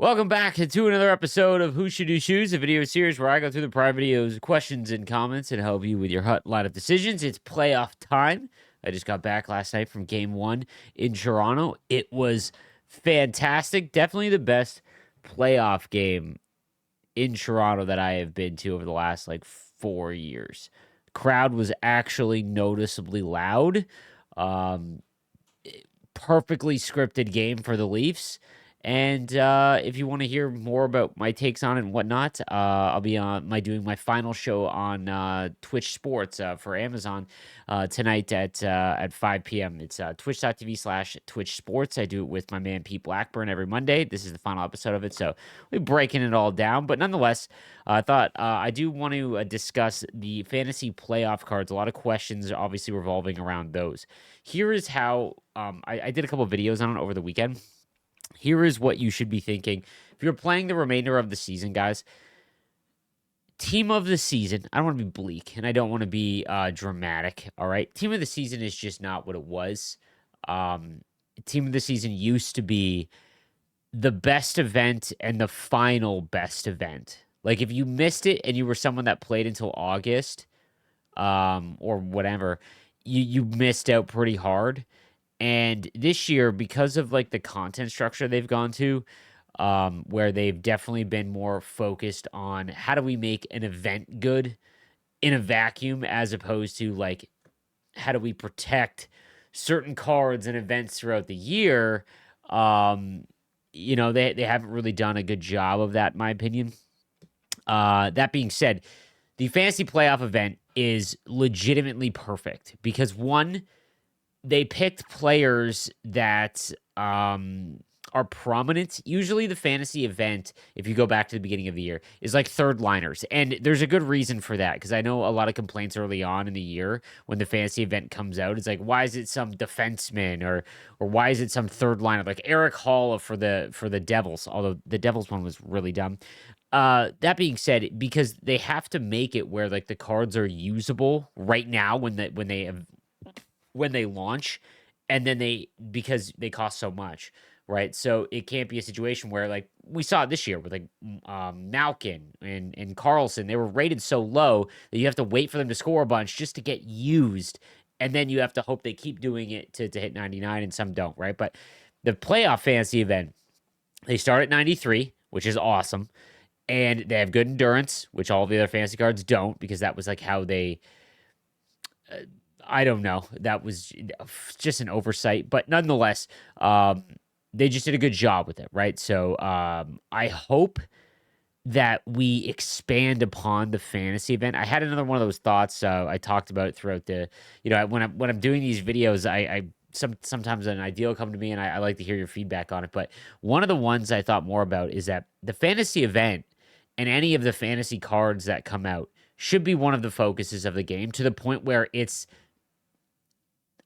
Welcome back to another episode of Who Should Do Shoes, a video series where I go through the prior videos, questions, and comments and help you with your hut line of decisions. It's playoff time. I just got back last night from game one in Toronto. It was fantastic. Definitely the best playoff game in Toronto that I have been to over the last 4 years. Crowd was actually noticeably loud. Um, Perfectly scripted game for the Leafs. And if you want to hear more about my takes on it and whatnot, I'll be doing my final show on Twitch Sports for Amazon tonight at 5 p.m. It's twitch.tv/Twitch Sports. I do it with my man Pete Blackburn every Monday. This is the final episode of it, so we're breaking it all down. But nonetheless, I thought I do want to discuss the fantasy playoff cards. A lot of questions obviously revolving around those. Here is how I did a couple of videos on it over the weekend. Here is what you should be thinking. If you're playing the remainder of the season, guys, team of the season, I don't want to be bleak and I don't want to be dramatic, all right? Team of the season is just not what it was. Team of the season used to be the best event and the final best event. Like if you missed it and you were someone that played until August or whatever, you missed out pretty hard. And this year, because of the content structure they've gone to, where they've definitely been more focused on how do we make an event good in a vacuum, as opposed to how do we protect certain cards and events throughout the year. They haven't really done a good job of that, in my opinion. That being said, the fantasy playoff event is legitimately perfect because one, they picked players that are prominent. Usually the fantasy event, if you go back to the beginning of the year, is like third liners. And there's a good reason for that, because I know a lot of complaints early on in the year when the fantasy event comes out. It's like, why is it some defenseman or why is it some third liner? Like Eric Hall for the Devils, although the Devils one was really dumb. That being said, because they have to make it where the cards are usable right now when they launch, and then because they cost so much, right? So it can't be a situation where we saw it this year with Malkin and Carlson. They were rated so low that you have to wait for them to score a bunch just to get used, and then you have to hope they keep doing it to hit 99, and some don't, right? But the playoff fantasy event, they start at 93, which is awesome, and they have good endurance, which all the other fantasy cards don't, because that was how they I don't know. That was just an oversight, but nonetheless, they just did a good job with it, right? So I hope that we expand upon the fantasy event. I had another one of those thoughts. I talked about it throughout when I'm doing these videos. Sometimes an idea will come to me, and I like to hear your feedback on it. But one of the ones I thought more about is that the fantasy event and any of the fantasy cards that come out should be one of the focuses of the game, to the point where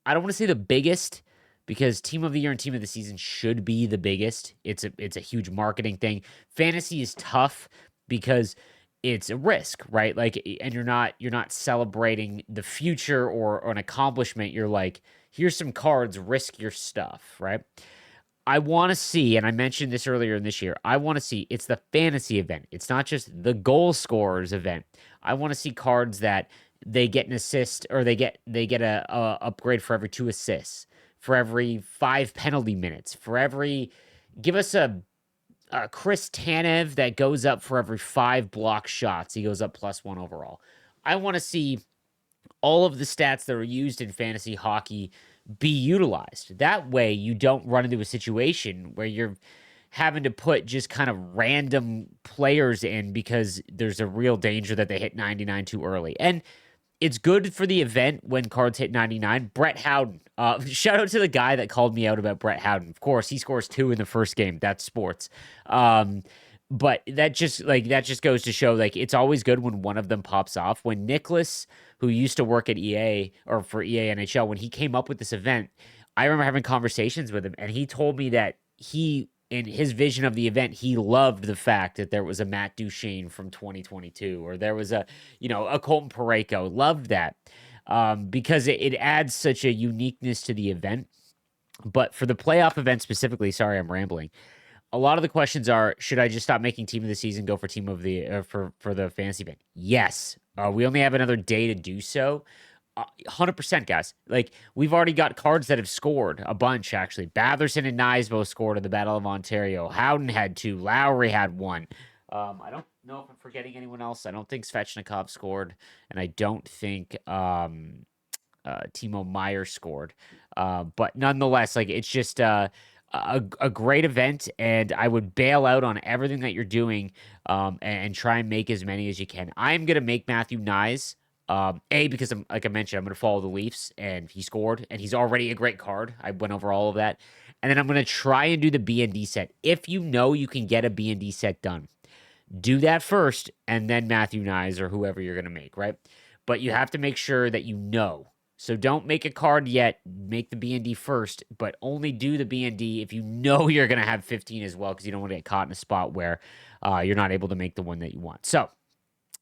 I don't want to say the biggest, because team of the year and team of the season should be the biggest. It's a huge marketing thing. Fantasy is tough because it's a risk, right? And you're not celebrating the future or an accomplishment. You're like, here's some cards, risk your stuff, right? I want to see, and I mentioned this earlier in this year, I want to see, it's the fantasy event. It's not just the goal scorers event. I want to see cards that they get an assist, or they get a upgrade for every 2 assists, for every 5 penalty minutes, give us a Chris Tanev that goes up for every 5 block shots. He goes up +1 overall. I want to see all of the stats that are used in fantasy hockey be utilized. That way you don't run into a situation where you're having to put just kind of random players in because there's a real danger that they hit 99 too early. And it's good for the event when cards hit 99. Brett Howden. Shout out to the guy that called me out about Brett Howden. Of course, he scores 2 in the first game. That's sports. But that just goes to show it's always good when one of them pops off. When Nicholas, who used to work at EA or for EA NHL, when he came up with this event, I remember having conversations with him, and he told me that in his vision of the event, he loved the fact that there was a Matt Duchene from 2022, or there was a Colton Parayko. Loved that because it adds such a uniqueness to the event. But for the playoff event specifically, sorry, I'm rambling. a lot of the questions are: should I just stop making team of the season, go for team of the for the fantasy event? Yes. We only have another day to do so. 100%, guys. Like, we've already got cards that have scored a bunch, actually. Batherson and Nyes both scored in the Battle of Ontario. Howden had 2. Lowry had 1. I don't know if I'm forgetting anyone else. I don't think Svechnikov scored, and I don't think Timo Meyer scored. But nonetheless, like, it's just a great event, and I would bail out on everything that you're doing and try and make as many as you can. I'm going to make Matthew Nyes. Because like I mentioned, I'm going to follow the Leafs, and he scored, and he's already a great card. I went over all of that. And then I'm going to try and do the B&D set. If you know you can get a B&D set done, do that first, and then Matthew Nyes or whoever you're going to make, right? But you have to make sure that you know. So don't make a card yet. Make the B&D first, but only do the B&D if you know you're going to have 15 as well, because you don't want to get caught in a spot where you're not able to make the one that you want. So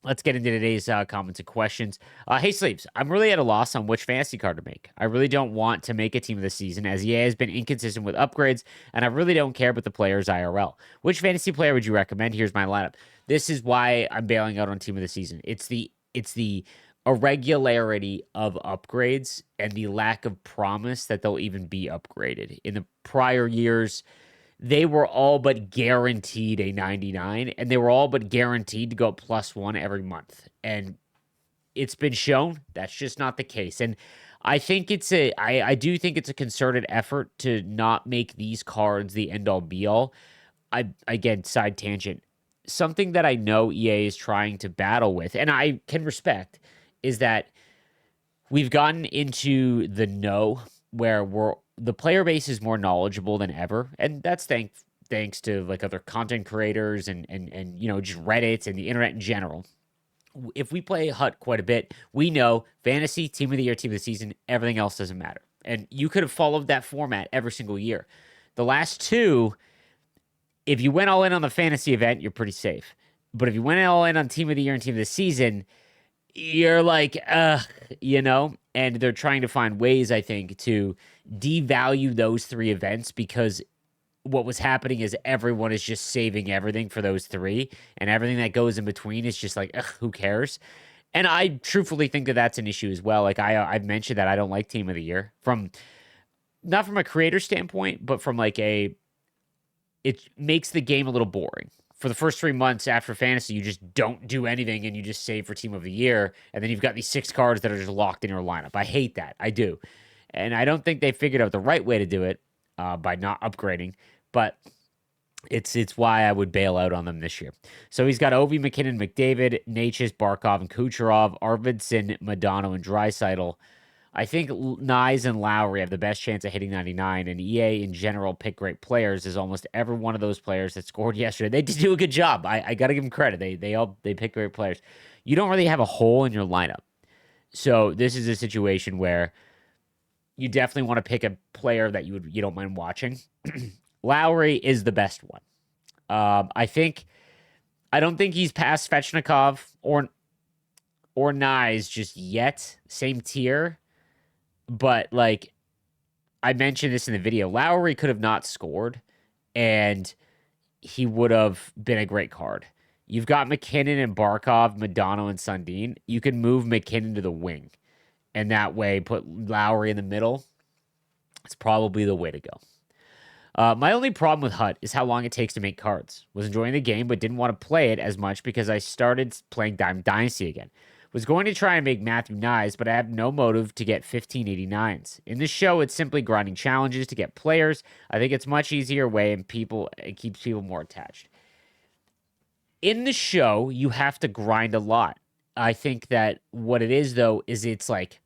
let's get into today's comments and questions. Hey, Sleeps, I'm really at a loss on which fantasy card to make. I really don't want to make a team of the season, as EA has been inconsistent with upgrades, and I really don't care about the players IRL. Which fantasy player would you recommend? Here's my lineup. This is why I'm bailing out on team of the season. It's the irregularity of upgrades and the lack of promise that they'll even be upgraded. In the prior years, they were all but guaranteed a 99, and they were all but guaranteed to go +1 every month. And it's been shown that's just not the case. And I think I do think it's a concerted effort to not make these cards the end-all be-all. Again, side tangent. Something that I know EA is trying to battle with, and I can respect, is that we've gotten into the know where the player base is more knowledgeable than ever, and that's thanks to like other content creators and just Reddit and the internet in general. If we play Hut quite a bit, we know fantasy, team of the year, team of the season, everything else doesn't matter. And you could have followed that format every single year. The last 2, if you went all in on the fantasy event, you're pretty safe. But if you went all in on team of the year and team of the season, you're like, and they're trying to find ways, I think, to devalue those 3 events, because what was happening is everyone is just saving everything for those 3, and everything that goes in between is just like, who cares? And I truthfully think that that's an issue as well. Like I've mentioned that I don't like team of the year, not from a creator standpoint, but from like it makes the game a little boring. For the first 3 months after fantasy, you just don't do anything and you just save for team of the year. And then you've got these 6 cards that are just locked in your lineup. I hate that. I do. And I don't think they figured out the right way to do it by not upgrading. But it's why I would bail out on them this year. So he's got Ovi, McKinnon, McDavid, Natchez, Barkov, and Kucherov, Arvidsson, Madonna, and Draisaitl. I think Nyes and Lowry have the best chance of hitting 99, and EA in general pick great players, as almost every one of those players that scored yesterday. They did do a good job. I got to give them credit. They pick great players. You don't really have a hole in your lineup. So this is a situation where you definitely want to pick a player that you don't mind watching. Lowry is the best one. I don't think he's past Svechnikov or Nyes just yet. Same tier. But, like, I mentioned this in the video. Lowry could have not scored, and he would have been a great card. You've got McKinnon and Barkov, Madonna and Sundin. You can move McKinnon to the wing, and that way put Lowry in the middle. It's probably the way to go. My only problem with Hut is how long it takes to make cards. Was enjoying the game, but didn't want to play it as much because I started playing Diamond Dynasty again. Was going to try and make Matthew Nyes, but I have no motive to get 1589s. In this show, it's simply grinding challenges to get players. I think it's much easier way, and it keeps people more attached. In the show, you have to grind a lot. I think that what it is, though, is it's like,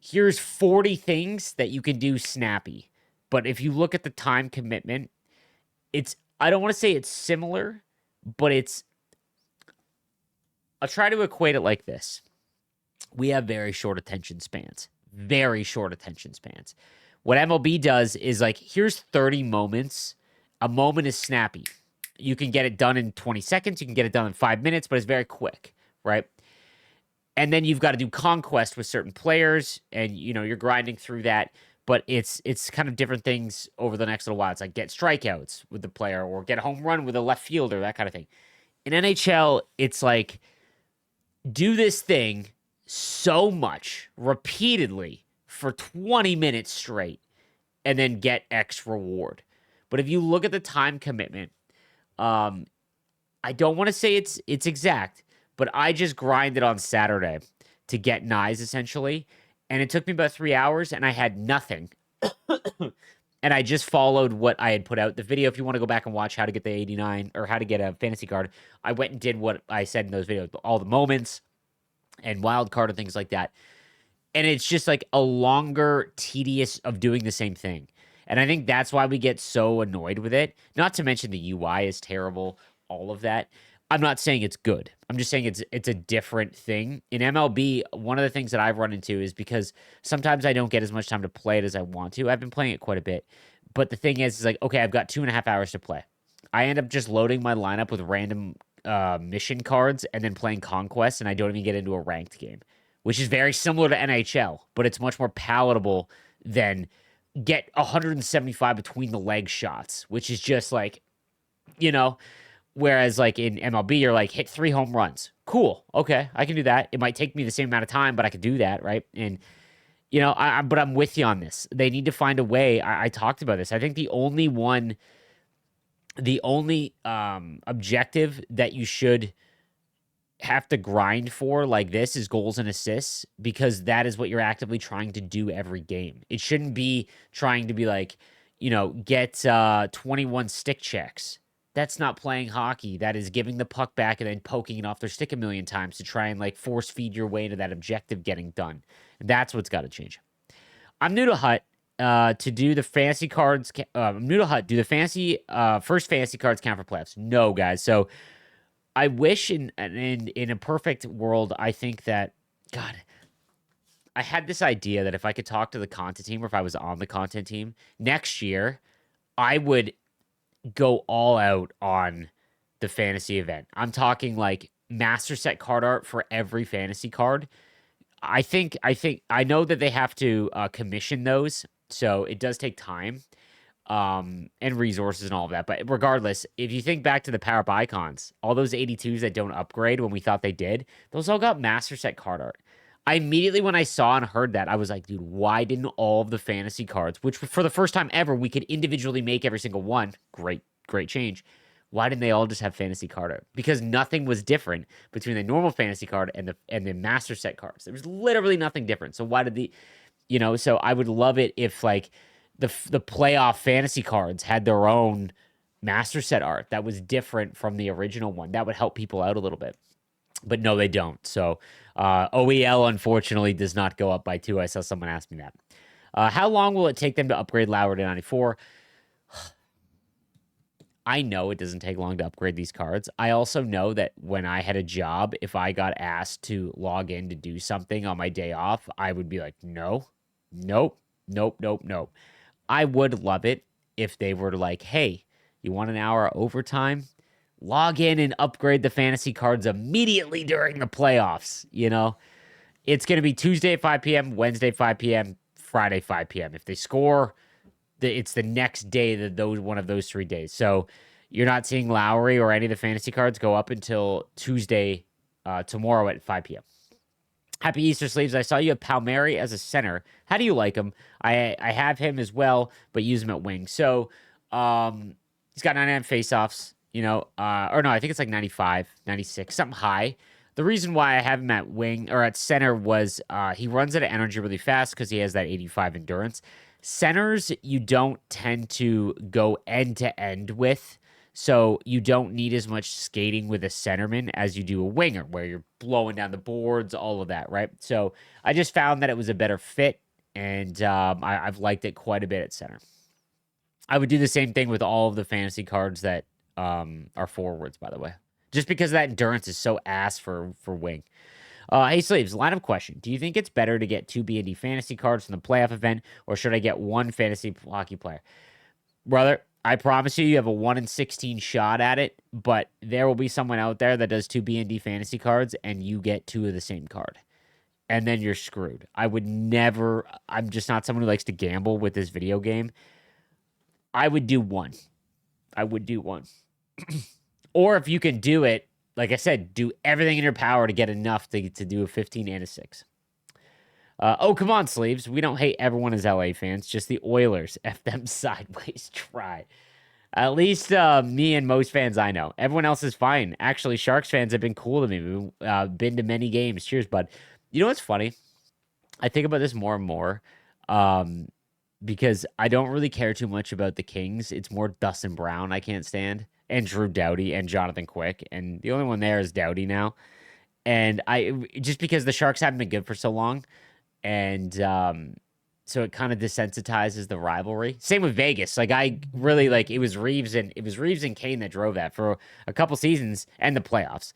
here's 40 things that you can do snappy. But if you look at the time commitment, I don't want to say it's similar, but I'll try to equate it like this. We have very short attention spans. Very short attention spans. What MLB does is like, here's 30 moments. A moment is snappy. You can get it done in 20 seconds. You can get it done in 5 minutes, but it's very quick, right? And then you've got to do conquest with certain players, and you're grinding through that. but it's kind of different things over the next little while. It's like get strikeouts with the player or get a home run with a left fielder, that kind of thing. In NHL, it's like do this thing so much repeatedly for 20 minutes straight and then get X reward. But if you look at the time commitment, I don't want to say it's exact, but I just grinded on Saturday to get Nyes essentially, and it took me about 3 hours, and I had nothing. And I just followed what I had put out. The video, if you want to go back and watch how to get the 89 or how to get a fantasy card, I went and did what I said in those videos, all the moments and wild card and things like that. And it's just like a longer, tedious of doing the same thing. And I think that's why we get so annoyed with it. Not to mention the UI is terrible, all of that. I'm not saying it's good. I'm just saying it's a different thing. In MLB, one of the things that I've run into is because sometimes I don't get as much time to play it as I want to. I've been playing it quite a bit. But the thing is like, okay, I've got 2.5 hours to play. I end up just loading my lineup with random mission cards and then playing Conquest, and I don't even get into a ranked game, which is very similar to NHL, but it's much more palatable than get 175 between the leg shots, which is just like, you know, whereas like in MLB, you're like, hit 3 home runs. Cool. Okay, I can do that. It might take me the same amount of time, but I could do that, right? And, you know, but I'm with you on this. They need to find a way. I talked about this. I think the only objective that you should have to grind for like this is goals and assists, because that is what you're actively trying to do every game. It shouldn't be trying to be like, you know, get 21 stick checks. That's not playing hockey. That is giving the puck back and then poking it off their stick a million times to try and like force feed your way into that objective getting done. And that's what's got to change. I'm new to Hut. To do the fantasy cards, I'm new to Hut. Do the fantasy first fantasy cards count for playoffs? No, guys. So I wish in a perfect world, I think that, God, I had this idea that if I could talk to the content team, or if I was on the content team next year, I would go all out on the fantasy event. I'm talking like master set card art for every fantasy card. I know that they have to commission those, so it does take time and resources and all of that. But regardless, if you think back to the Power Up Icons, all those 82s that don't upgrade when we thought they did, those all got master set card art. I immediately, when I saw and heard that, I was like, dude, why didn't all of the fantasy cards, which for the first time ever, we could individually make every single one, great change. Why didn't they all just have fantasy card art? Because nothing was different between the normal fantasy card and the master set cards. There was literally nothing different. So why did so I would love it if like the playoff fantasy cards had their own master set art that was different from the original one. That would help people out a little bit. But no, they don't. So OEL, unfortunately, does not go up by 2. I saw someone ask me that. How long will it take them to upgrade Lauer to 94? I know it doesn't take long to upgrade these cards. I also know that when I had a job, if I got asked to log in to do something on my day off, I would be like, no, nope, nope, nope, nope. I would love it if they were like, hey, you want an hour overtime? Log in and upgrade the fantasy cards immediately during the playoffs. You know, it's going to be Tuesday at 5 p.m., Wednesday 5 p.m., Friday 5 p.m. If they score, it's the next day one of those 3 days. So you're not seeing Lowry or any of the fantasy cards go up until Tuesday, tomorrow at 5 p.m. Happy Easter, Sleeves. I saw you have Palmieri as a center. How do you like him? I have him as well, but use him at wing. So he's got 99 faceoffs, or no, I think it's like 95, 96, something high. The reason why I have him at wing or at center was he runs out of energy really fast because he has that 85 endurance. Centers, you don't tend to go end to end with, so you don't need as much skating with a centerman as you do a winger, where you're blowing down the boards, all of that, right? So I just found that it was a better fit, and I've liked it quite a bit at center. I would do the same thing with all of the fantasy cards that are forwards, by the way, just because that endurance is so ass for wing. Hey, Sleeves, line of question. Do you think it's better to get 2 B&D fantasy cards from the playoff event, or should I get 1 fantasy hockey player? Brother, I promise you have a 1 in 16 shot at it, but there will be someone out there that does 2 B&D fantasy cards, and you get 2 of the same card. and then you're screwed. I would never, I'm just not someone who likes to gamble with this video game. I would do one. I would do one. Or if you can do it, like I said, do everything in your power to get enough to do a 15 and a 6. Oh, come on, Sleeves. We don't hate everyone as LA fans, just the Oilers. F them sideways. Try. At least me and most fans I know. Everyone else is fine. Actually, Sharks fans have been cool to me. We've been to many games. Cheers, bud. You know what's funny? I think about this more and more because I don't really care too much about the Kings. It's more Dustin Brown I can't stand, and Drew Doughty and Jonathan Quick. And the only one there is Doughty now. And just because the Sharks haven't been good for so long. And so it kind of desensitizes the rivalry. Same with Vegas. Like I really like it was Reeves and Kane that drove that for a couple seasons and the playoffs.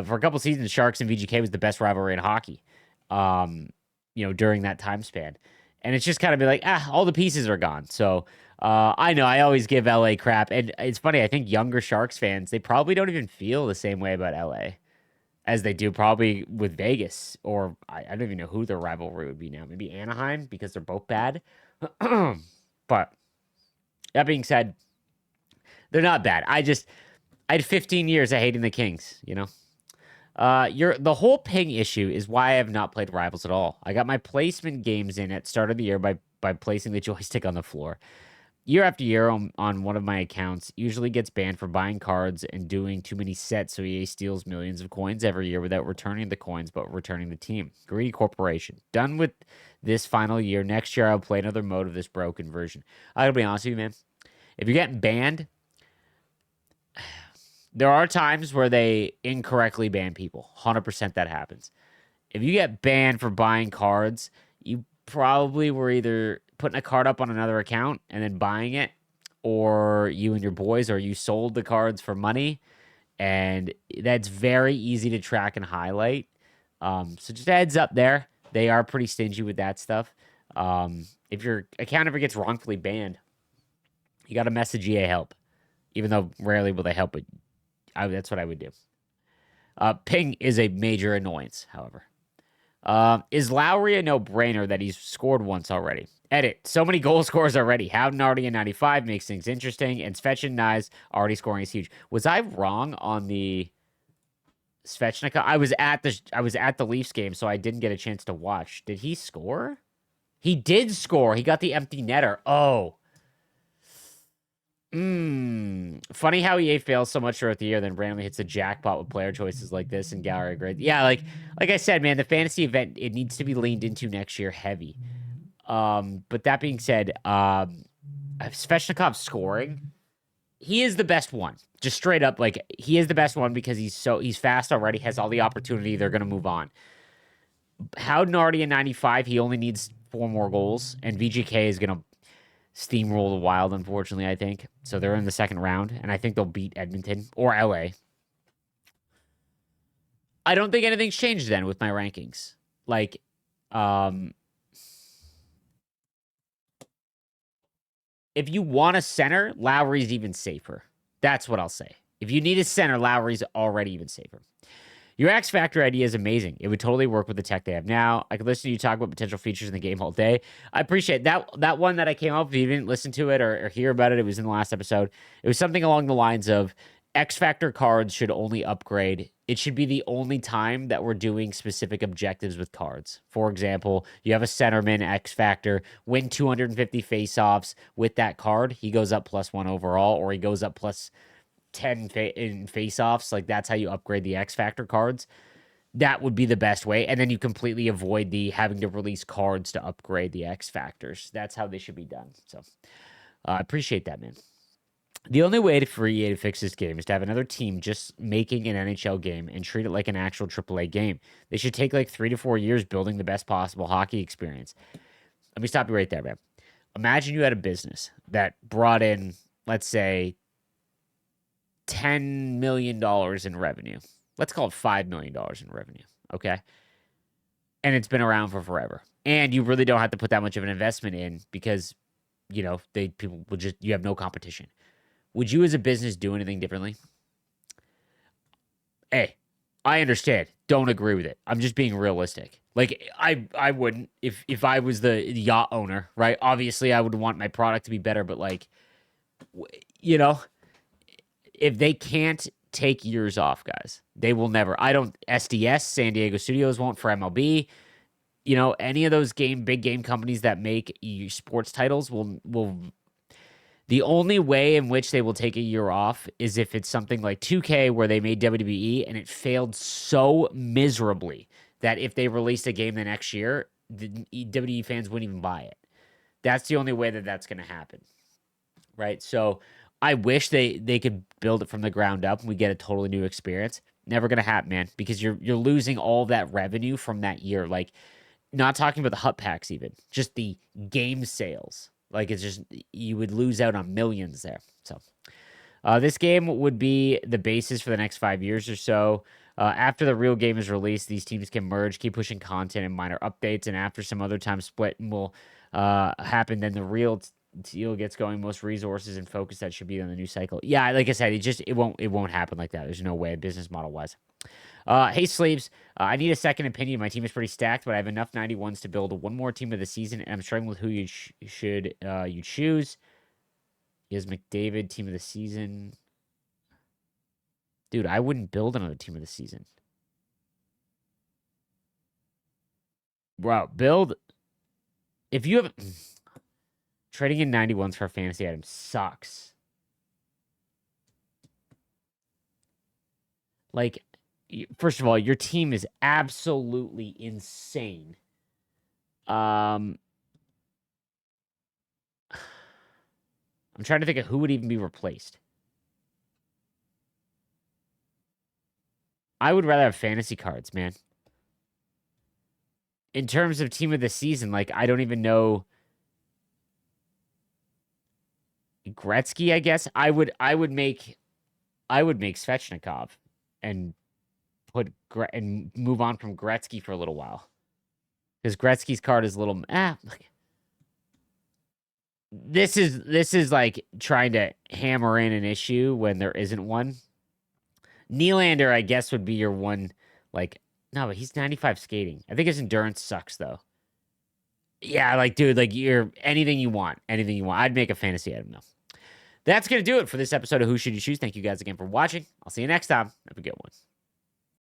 For a couple seasons, Sharks and VGK was the best rivalry in hockey. During that time span. And it's just kind of be like, all the pieces are gone. So I know I always give LA crap. And it's funny, I think younger Sharks fans, they probably don't even feel the same way about LA as they do probably with Vegas, or I don't even know who their rivalry would be now. Maybe Anaheim, because they're both bad. But that being said, they're not bad. I had 15 years of hating the Kings, you know? The whole ping issue is why I have not played Rivals at all. I got my placement games in at start of the year by placing the joystick on the floor. Year after year on one of my accounts, usually gets banned for buying cards and doing too many sets, so EA steals millions of coins every year without returning the coins, but returning the team. Greedy corporation. Done with this final year. Next year, I'll play another mode of this broken version. I gotta be honest with you, man. If you're getting banned, there are times where they incorrectly ban people. 100% that happens. If you get banned for buying cards, you probably were either putting a card up on another account and then buying it, or you and your boys, or you sold the cards for money, and that's very easy to track and highlight. So just a heads up there. They are pretty stingy with that stuff. If your account ever gets wrongfully banned, you got to message EA help, even though rarely will they help, but that's what I would do. Ping is a major annoyance, however. Is Lowry a no-brainer that he's scored once already? Edit. So many goal scorers already. Howden already in 95 makes things interesting, and Svechnikov Nyes already scoring is huge. Was I wrong on the Svechnikov? I was at the Leafs game, so I didn't get a chance to watch. Did he score? He did score. He got the empty netter. Oh. Funny how EA fails so much throughout the year, then randomly hits a jackpot with player choices like this and gallery grade. Yeah, like I said, man, the fantasy event, it needs to be leaned into next year heavy. But that being said, Svechnikov scoring, he is the best one. Just straight up, like he is the best one because he's fast already, has all the opportunity. They're gonna move on. Howden already in 95. He only needs 4 more goals, and VGK is gonna steamroll the Wild, unfortunately, I think. So they're in the second round, and I think they'll beat Edmonton or LA. I don't think anything's changed then with my rankings. Like, if you want a center, Lowry's even safer. That's what I'll say. If you need a center, Lowry's already even safer. Your X Factor idea is amazing. It would totally work with the tech they have now. I could listen to you talk about potential features in the game all day. I appreciate that one that I came up with. If you didn't listen to it or hear about it, it was in the last episode. It was something along the lines of X Factor cards should only upgrade. It should be the only time that we're doing specific objectives with cards. For example, you have a centerman X Factor, win 250 faceoffs with that card. He goes up +1 overall, or he goes up +10 in face-offs. Like, that's how you upgrade the X Factor cards. That would be the best way. And then you completely avoid the having to release cards to upgrade the X Factors. That's how they should be done. So I appreciate that, man. The only way for EA to fix this game is to have another team just making an NHL game and treat it like an actual AAA game. They should take like 3 to 4 years building the best possible hockey experience. Let me stop you right there, man. Imagine you had a business that brought in, let's say, $10 million in revenue. Let's call it $5 million in revenue, okay? And it's been around for forever. And you really don't have to put that much of an investment in because, you know, you have no competition. Would you as a business do anything differently? Hey, I understand. don't agree with it. I'm just being realistic. Like I wouldn't if I was the yacht owner, right? Obviously, I would want my product to be better, but like, you know, if they can't take years off, guys, they will never. I don't. SDS, San Diego Studios won't for MLB. You know, any of those big game companies that make sports titles will. The only way in which they will take a year off is if it's something like 2K where they made WWE and it failed so miserably that if they released a game the next year, the WWE fans wouldn't even buy it. That's the only way that that's going to happen, right? So I wish they could build it from the ground up and we get a totally new experience. Never going to happen, man, because you're losing all that revenue from that year. Like, not talking about the hut packs, even just the game sales. Like, it's just you would lose out on millions there. So this game would be the basis for the next 5 years or so. After the real game is released, these teams can merge, keep pushing content and minor updates, and after some other time split will happen, then the real deal gets going. Most resources and focus that should be on the new cycle. Yeah, like I said, it won't happen like that. There's no way, business model wise. Hey, Sleeves, I need a second opinion. My team is pretty stacked, but I have enough 91s to build one more team of the season, and I'm struggling with who you should you choose. Is McDavid team of the season? Dude, I wouldn't build another team of the season. Bro, build. If you have trading in 91s for a fantasy item sucks. Like, first of all, your team is absolutely insane. I'm trying to think of who would even be replaced. I would rather have fantasy cards, man. In terms of team of the season, like, I don't even know. Gretzky, I guess. I would make Svechnikov and and move on from Gretzky for a little while. Because Gretzky's card is a little this is like trying to hammer in an issue when there isn't one. Nylander, I guess, would be your one. Like, no, but he's 95 skating. I think his endurance sucks though. Yeah, like, dude, like, you're anything you want. I'd make a fantasy item though. That's gonna do it for this episode of Who Should You Choose. Thank you guys again for watching. I'll see you next time. Have a good one.